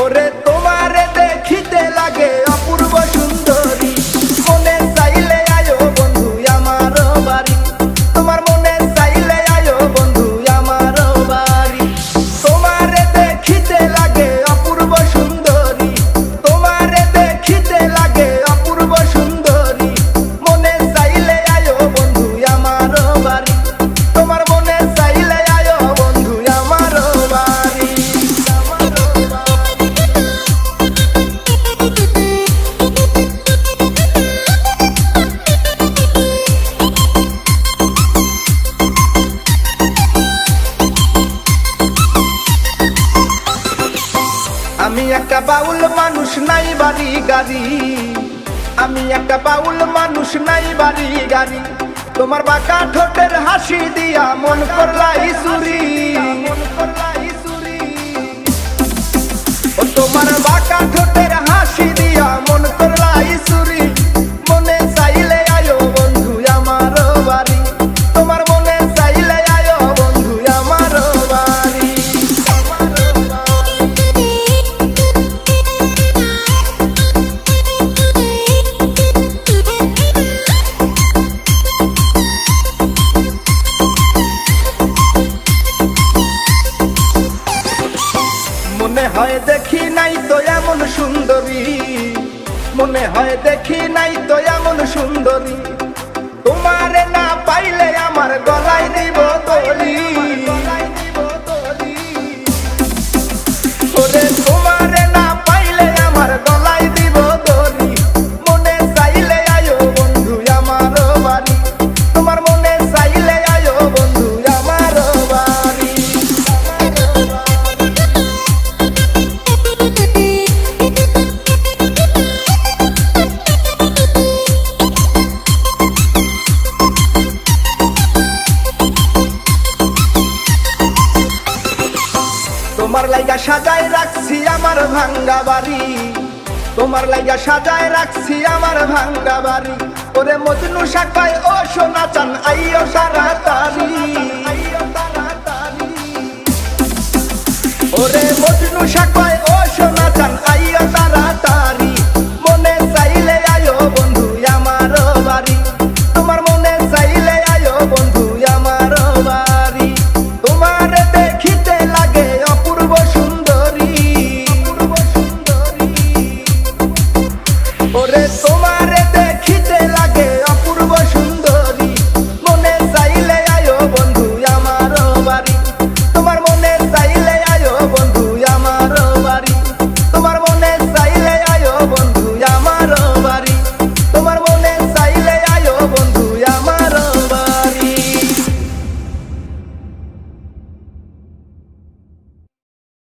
ওরে তোমারে দেখিতে লাগে অপূর্ব সুন্দরী, মনে চাইলে আয়ো বন্ধু আমার বাড়ি, তোমার মনে চাইলে আয়ো বন্ধু আমার বাড়ি। তোমারে দেখিতে লাগে অপূর্ব সুন্দরী, তোমারে দেখিতে লাগে অপূর্ব সুন্দরী, মনে চাইলে আয়ো বন্ধু আমার বাড়ি, তোমার মনে চাইলে আয়ো বন্ধু আমার বাড়ি। আমি একটা বাউল মানুষ, নাই বাড়ি গাড়ি, আমি একটা বাউল মানুষ, নাই বাড়ি গাড়ি, তোমার বাঁকা ঠোঁটের হাসি দিয়া মন করলাই চুরি, ও তোমার বাঁকা ঠোঁটের হাসি দিয়া মন করলাই চুরি, মনে চাইলে আয়ো বন্ধু আমার বাড়ি, তোমার মনে চাইলে আয়ো বন্ধু আমার বাড়ি। মনে হয় দেখি নাই তো এমন সুন্দরী, মনে হয় দেখি নাই তো এমন সুন্দরী, তোমারে না পাইলে আমার গলায় দিব তলি, ওরে তোমারে না পাইলে আমার গলায় দিব তলি, মনে চাইলে আয়ো বন্ধু আমার বাড়ি, তোমার মনে চাইলে আয়ো বন্ধু আমার বাড়ি। তোমার লাইগা সাজায় রাখছি আমার ভাঙ্গা বাড়ি, তোমার লাইগা সাজায় রাখছি আমার ভাঙ্গা বাড়ি, ওরে মজনু শাখায় ও সোনা চান আইও তাড়াতাড়ি, ওরে মজনু শাখায় ও সোনা চান আইও তাড়াতাড়ি, মনে চাইলে আয়ো বন্ধু আমার বাড়ি, তোমার মনে চাইলে আয়ো বন্ধু আমার বাড়ি। তোমার দেখিতে লাগে অপূর্ব সুন্দরী, ওরে